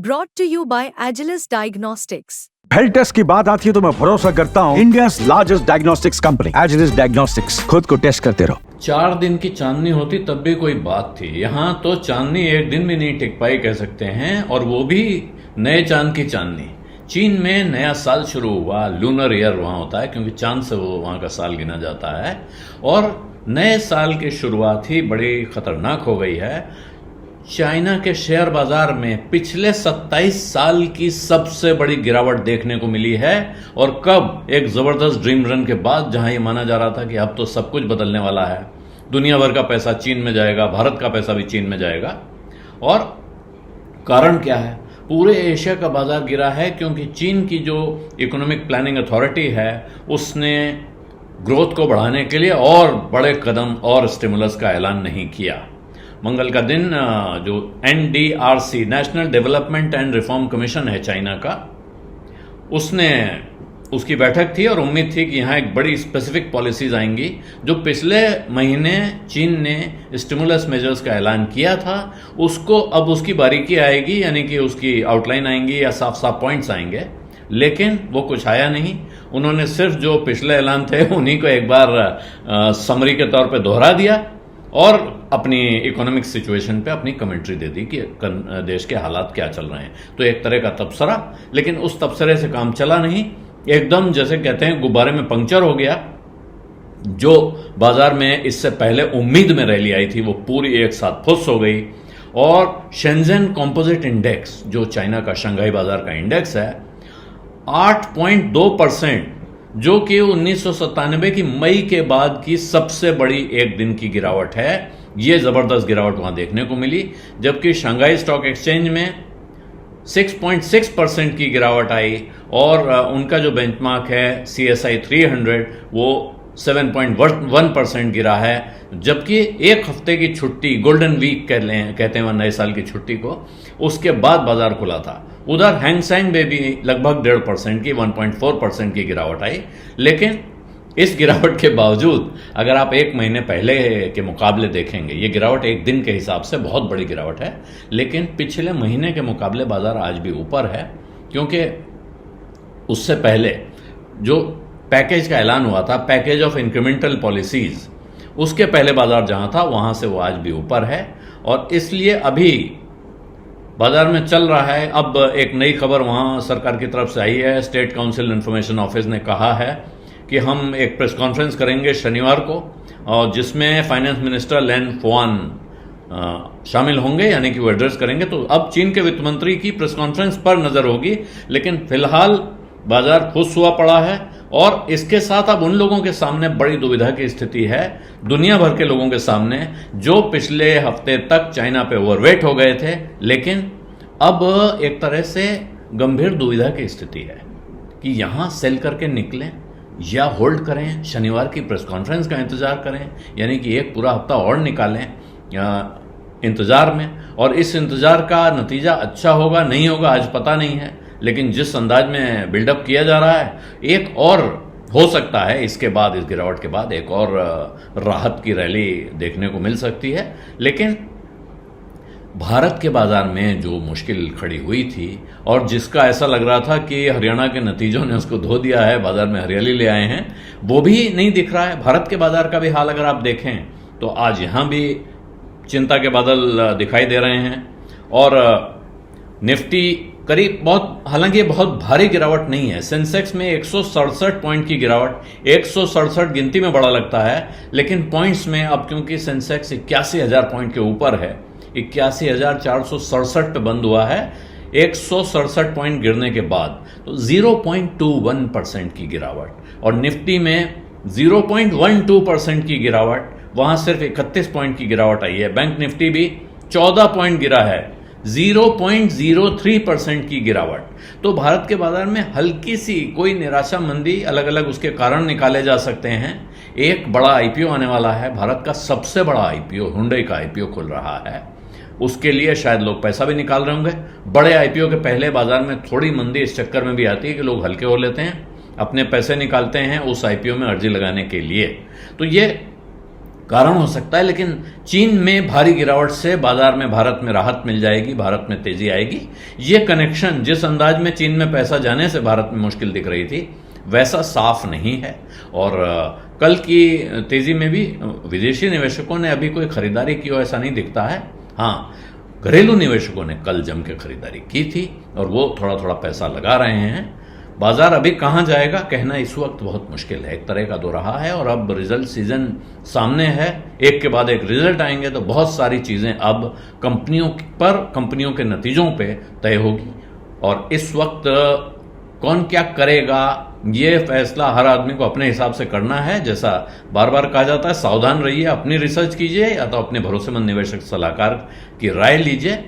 brought to you by Agilus Diagnostics. Health test की बात आती है तो मैं भरोसा करता हूँ India's largest diagnostics company Agilus diagnostics. खुद को टेस्ट करते रहो। 4 दिन की चांदनी होती तब भी कोई बात थी, यहाँ तो चांदनी एक दिन भी नहीं टिक पाई कह सकते हैं, और वो भी नए चांद की चांदनी। चीन में नया साल शुरू हुआ, लूनर ईयर वहां होता है क्योंकि चांद से वो वहां का साल गिना जाता है, और नए साल की शुरुआत ही बड़ी खतरनाक हो गई है। चाइना के शेयर बाजार में पिछले 27 साल की सबसे बड़ी गिरावट देखने को मिली है, और कब? एक जबरदस्त ड्रीम रन के बाद, जहां ये माना जा रहा था कि अब तो सब कुछ बदलने वाला है, दुनिया भर का पैसा चीन में जाएगा, भारत का पैसा भी चीन में जाएगा। और कारण क्या है? पूरे एशिया का बाजार गिरा है क्योंकि चीन की जो इकोनॉमिक प्लानिंग अथॉरिटी है उसने ग्रोथ को बढ़ाने के लिए और बड़े कदम और स्टिमुलस का ऐलान नहीं किया। मंगल का दिन जो NDRC national development and reform commission है चाइना का, उसकी बैठक थी और उम्मीद थी कि यहाँ एक बड़ी स्पेसिफिक पॉलिसीज आएंगी। जो पिछले महीने चीन ने स्टिमुलस मेजर्स का ऐलान किया था उसको अब उसकी बारीकी आएगी, यानी कि उसकी आउटलाइन आएंगी या साफ साफ पॉइंट्स आएंगे, लेकिन वो कुछ आया नहीं। उन्होंने सिर्फ जो पिछले ऐलान थे उन्हीं को एक बार समरी के तौर पे दोहरा दिया और अपनी इकोनॉमिक सिचुएशन पे अपनी कमेंट्री दे दी कि देश के हालात क्या चल रहे हैं। तो एक तरह का तबसरा, लेकिन उस तबसरे से काम चला नहीं। एकदम जैसे कहते हैं गुब्बारे में पंक्चर हो गया। जो बाजार में इससे पहले उम्मीद में रैली आई थी वो पूरी एक साथ फुस हो गई, और शेंजन कंपोजिट इंडेक्स जो चाइना का शंघाई बाजार का इंडेक्स है 8.2%, जो कि 1997 की मई के बाद की सबसे बड़ी एक दिन की गिरावट है। यह जबरदस्त गिरावट वहां देखने को मिली, जबकि शंघाई स्टॉक एक्सचेंज में 6.6% की गिरावट आई, और उनका जो बेंचमार्क है CSI 300 वो 7.1% गिरा है। जबकि एक हफ्ते की छुट्टी, गोल्डन वीक कहते हैं नए साल की छुट्टी को, उसके बाद बाजार खुला था। उधर हैंगसेंग में भी लगभग 1.5% की 1.4% की गिरावट आई। लेकिन इस गिरावट के बावजूद अगर आप एक महीने पहले के मुकाबले देखेंगे, ये गिरावट एक दिन के हिसाब से बहुत बड़ी गिरावट है, लेकिन पिछले महीने के मुकाबले बाजार आज भी ऊपर है, क्योंकि उससे पहले जो पैकेज का ऐलान हुआ था, पैकेज ऑफ इंक्रीमेंटल पॉलिसीज, उसके पहले बाजार जहां था वहां से वो आज भी ऊपर है। और इसलिए अभी बाजार में चल रहा है। अब एक नई खबर वहां सरकार की तरफ से आई है। स्टेट काउंसिल इंफॉर्मेशन ऑफिस ने कहा है कि हम एक प्रेस कॉन्फ्रेंस करेंगे शनिवार को, और जिसमें फाइनेंस मिनिस्टर लैन फुआन शामिल होंगे, यानी कि वो एड्रेस करेंगे। तो अब चीन के वित्त मंत्री की प्रेस कॉन्फ्रेंस पर नजर होगी, लेकिन फिलहाल बाजार खुश हुआ पड़ा है। और इसके साथ अब उन लोगों के सामने बड़ी दुविधा की स्थिति है, दुनिया भर के लोगों के सामने, जो पिछले हफ्ते तक चाइना पे ओवरवेट हो गए थे, लेकिन अब एक तरह से गंभीर दुविधा की स्थिति है कि यहां सेल करके निकलें या होल्ड करें, शनिवार की प्रेस कॉन्फ्रेंस का इंतजार करें, यानी कि एक पूरा हफ्ता और निकालें इंतजार में। और इस इंतजार का नतीजा अच्छा होगा नहीं होगा आज पता नहीं है, लेकिन जिस अंदाज में बिल्डअप किया जा रहा है, एक और हो सकता है इसके बाद, इस गिरावट के बाद एक और राहत की रैली देखने को मिल सकती है। लेकिन भारत के बाजार में जो मुश्किल खड़ी हुई थी, और जिसका ऐसा लग रहा था कि हरियाणा के नतीजों ने उसको धो दिया है, बाजार में हरियाली ले आए हैं, वो भी नहीं दिख रहा है। भारत के बाजार का भी हाल अगर आप देखें तो आज यहां भी चिंता के बादल दिखाई दे रहे हैं। और निफ्टी करीब हालांकि बहुत भारी गिरावट नहीं है। सेंसेक्स में 167 पॉइंट की गिरावट, 167 गिनती में बड़ा लगता है, लेकिन पॉइंट्स में अब क्योंकि सेंसेक्स 81,000 पॉइंट के ऊपर है, 81,467 पे बंद हुआ है 167 पॉइंट गिरने के बाद, तो 0.21% की गिरावट। और निफ्टी में 0.12% की गिरावट, वहां सिर्फ 31 पॉइंट की गिरावट आई है। बैंक निफ्टी भी 14 पॉइंट गिरा है, 0.03% की गिरावट। तो भारत के बाजार में हल्की सी कोई निराशा मंदी, अलग अलग उसके कारण निकाले जा सकते हैं। एक बड़ा आईपीओ आने वाला है, भारत का सबसे बड़ा आईपीओ, हुंडई का आईपीओ खुल रहा है, उसके लिए शायद लोग पैसा भी निकाल रहे होंगे। बड़े आईपीओ के पहले बाजार में थोड़ी मंदी इस चक्कर में भी आती है कि लोग हल्के हो लेते हैं, अपने पैसे निकालते हैं उस आईपीओ में अर्जी लगाने के लिए। तो ये कारण हो सकता है, लेकिन चीन में भारी गिरावट से बाजार में भारत में राहत मिल जाएगी, भारत में तेजी आएगी। ये कनेक्शन जिस अंदाज में चीन में पैसा जाने से भारत में मुश्किल दिख रही थी वैसा साफ नहीं है। और कल की तेजी में भी विदेशी निवेशकों ने अभी कोई खरीदारी की हो ऐसा नहीं दिखता है। हाँ, घरेलू निवेशकों ने कल जम के खरीदारी की थी और वो थोड़ा थोड़ा पैसा लगा रहे हैं। बाजार अभी कहां जाएगा कहना इस वक्त बहुत मुश्किल है, एक तरह का दो रहा है। और अब रिजल्ट सीजन सामने है, एक के बाद एक रिजल्ट आएंगे तो बहुत सारी चीजें अब कंपनियों के नतीजों पे तय होगी। और इस वक्त कौन क्या करेगा ये फैसला हर आदमी को अपने हिसाब से करना है। जैसा बार बार कहा जाता है, सावधान रहिए, अपनी रिसर्च कीजिए या तो अपने भरोसेमंद निवेशक सलाहकार की राय लीजिए।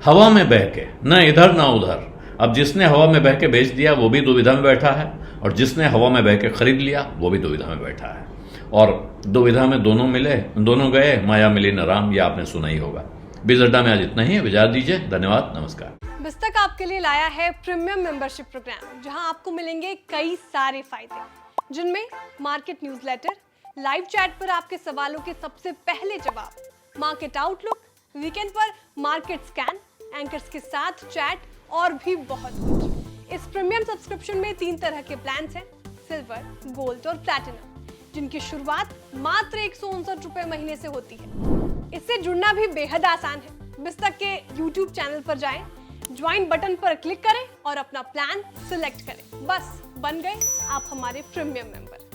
हवा में बह के न इधर ना उधर, अब जिसने हवा में बह के बेच दिया वो भी दुविधा में बैठा है और जिसने हवा में बह के खरीद लिया वो भी दुविधा में बैठा है। और दुविधा में दोनों गए, माया मिली न राम, ये आपने सुना ही होगा। बीज अड्डा में आज इतना ही, विचार दीजिए, धन्यवाद, नमस्कार। बिस्तक आपके लिए लाया है प्रीमियम मेंबरशिप प्रोग्राम, जहां आपको मिलेंगे कई सारे फायदे, जिनमें मार्केट न्यूज़लेटर, लाइव चैट पर आपके सवालों के सबसे पहले जवाब, मार्केट आउटलुक, वीकेंड पर मार्केट स्कैन, एंकर्स के साथ चैट और भी बहुत कुछ। इस प्रीमियम सब्सक्रिप्शन में 3 तरह के प्लान्स हैं, सिल्वर, गोल्ड और प्लैटिनम, जिनकी शुरुआत मात्र 159 रुपए महीने से होती है। इससे जुड़ना भी बेहद आसान है। बिस्तक के YouTube चैनल पर जाएं, ज्वाइन बटन पर क्लिक करें और अपना प्लान सिलेक्ट करें। बस बन गए आप हमारे प्रीमियम मेंबर।